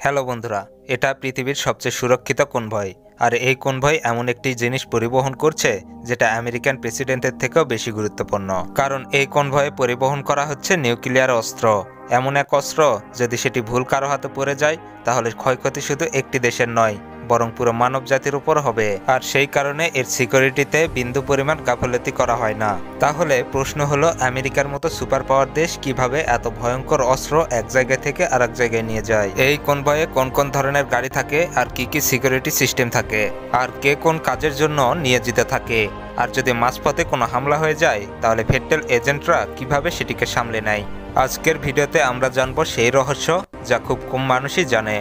Hello বন্ধুরা, এটা পৃথিবীর সবচেয়ে সুরক্ষিত কনভয়। আর এই কনভয় এমন একটি জিনিস পরিবহন করছে যেটা আমেরিকান প্রেসিডেন্টের থেকেও বেশি গুরুত্বপূর্ণ। কারণ এই কনভয়ে পরিবহন করা হচ্ছে নিউক্লিয়ার অস্ত্র। এমন এক অস্ত্র যদি সেটি ভুল কারো হাতে পড়ে যায় তাহলে ক্ষয়ক্ষতি শুধু একটি দেশের নয়, বরং পুরো মানব জাতির উপর হবে। আর সেই কারণে এর সিকিউরিটিতে বিন্দু পরিমাণ গাফিলতি করা হয় না। তাহলে প্রশ্ন হলো, আমেরিকার মতো সুপার পাওয়ার দেশ কিভাবে এত ভয়ঙ্কর অস্ত্র এক জায়গা থেকে আরেক জায়গায় নিয়ে যায়? এই কনভয়ে কোন কোন ধরনের গাড়ি থাকে, আর কি কি সিকিউরিটি সিস্টেম থাকে, আর কে কোন কাজের জন্য নিয়োজিত থাকে, আর যদি মাঝপথে কোনো হামলা হয়ে যায় তাহলে ফেডারেল এজেন্টরা কিভাবে সেটিকে সামলে নেয়। আজকের ভিডিওতে আমরা জানবো সেই রহস্য যা খুব কম মানুষই জানে।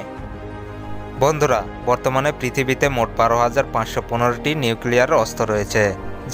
বন্ধুরা, বর্তমানে পৃথিবীতে মোট 12,515টি নিউক্লিয়ার অস্ত্র রয়েছে,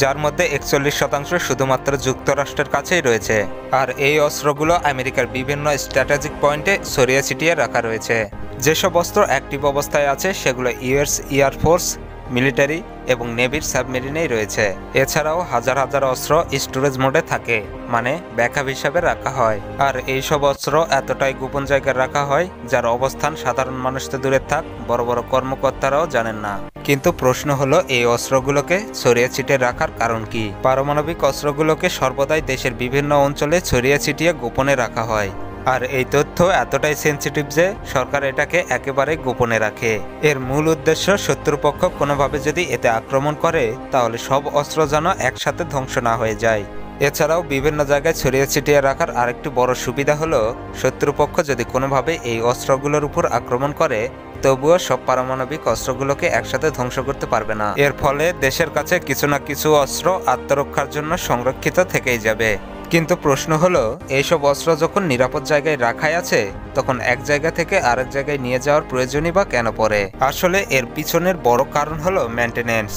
যার মধ্যে 41% শুধুমাত্র যুক্তরাষ্ট্রের কাছেই রয়েছে। আর এই অস্ত্রগুলো আমেরিকার বিভিন্ন স্ট্র্যাটেজিক পয়েন্টে ছড়িয়ে ছিটিয়ে রাখা রয়েছে। যেসব অস্ত্র অ্যাক্টিভ অবস্থায় আছে সেগুলো ইউএস এয়ারফোর্স, মিলিটারি এবং নেভির সাবমেরিনেই রয়েছে। এছাড়াও হাজার হাজার অস্ত্র স্টোরেজ মোডে থাকে, মানে ব্যাকআপ হিসাবে রাখা হয়। আর এইসব অস্ত্র এতটাই গোপন জায়গায় রাখা হয় যার অবস্থান সাধারণ মানুষ তো দূরে থাক, বড় বড় কর্মকর্তারাও জানেন না। কিন্তু প্রশ্ন হলো, এই অস্ত্রগুলোকে ছড়িয়ে ছিটিয়ে রাখার কারণ কি? পারমাণবিক অস্ত্রগুলোকে সর্বদাই দেশের বিভিন্ন অঞ্চলে ছড়িয়ে ছিটিয়ে গোপনে রাখা হয়। আর এই তথ্য এতটাই সেন্সিটিভ যে সরকার এটাকে একেবারে গোপনে রাখে। এর মূল উদ্দেশ্য, শত্রুপক্ষ কোনোভাবে যদি এতে আক্রমণ করে তাহলে সব অস্ত্র যেন একসাথে ধ্বংস না হয়ে যায়। এছাড়াও বিভিন্ন জায়গায় ছড়িয়ে ছিটিয়ে রাখার আরেকটি বড় সুবিধা হলো, শত্রুপক্ষ যদি কোনোভাবে এই অস্ত্রগুলোর উপর আক্রমণ করে তবুও সব পারমাণবিক অস্ত্রগুলোকে একসাথে ধ্বংস করতে পারবে না। এর ফলে দেশের কাছে কিছু না কিছু অস্ত্র আত্মরক্ষার জন্য সংরক্ষিত থেকেই যাবে। কিন্তু প্রশ্ন হলো, এইসব অস্ত্র যখন নিরাপদ জায়গায় রাখাই আছে তখন এক জায়গা থেকে আরেক জায়গায় নিয়ে যাওয়ার প্রয়োজনই বা কেন পড়ে? আসলে এর পিছনের বড় কারণ হলো মেনটেনেন্স।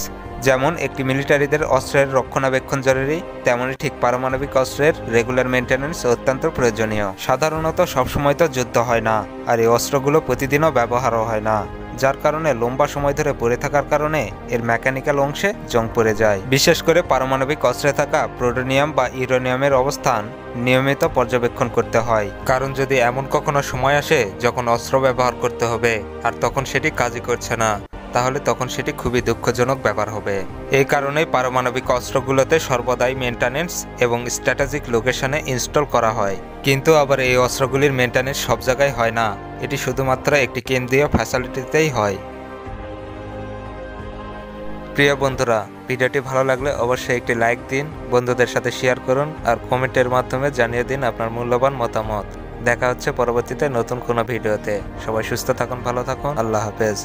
যেমন একটি মিলিটারিদের অস্ত্রের রক্ষণাবেক্ষণ জরুরি, তেমনই ঠিক পারমাণবিক অস্ত্রের রেগুলার মেনটেনেন্স অত্যন্ত প্রয়োজনীয়। সাধারণত সবসময় তো যুদ্ধ হয় না, আর এই অস্ত্রগুলো প্রতিদিনও ব্যবহারও হয় না, যার কারণে লম্বা সময় ধরে পড়ে থাকার কারণে এর মেকানিক্যাল অংশে জং পড়ে যায়। বিশেষ করে পারমাণবিক অস্ত্রে থাকা প্লুটোনিয়াম বা ইউরেনিয়ামের অবস্থান নিয়মিত পর্যবেক্ষণ করতে হয়। কারণ যদি এমন কখনো সময় আসে যখন অস্ত্র ব্যবহার করতে হবে আর তখন সেটি কাজই করছে না, তাহলে তখন সেটি খুবই দুঃখজনক ব্যাপার হবে। এই কারণেই পারমাণবিক অস্ত্রগুলোতে সর্বদাই মেনটেনেন্স এবং স্ট্র্যাটেজিক লোকেশনে ইনস্টল করা হয়। কিন্তু আবার এই অস্ত্রগুলির মেনটেনেন্স সব জায়গায় হয় না, এটি শুধুমাত্র একটি কেন্দ্রীয় ফ্যাসিলিটিতেই হয়। প্রিয় বন্ধুরা, ভিডিওটি ভালো লাগলে অবশ্যই একটি লাইক দিন, বন্ধুদের সাথে শেয়ার করুন, আর কমেন্টের মাধ্যমে জানিয়ে দিন আপনার মূল্যবান মতামত। দেখা হচ্ছে পরবর্তীতে নতুন কোনো ভিডিওতে। সবাই সুস্থ থাকুন, ভালো থাকুন, আল্লাহ হাফেজ।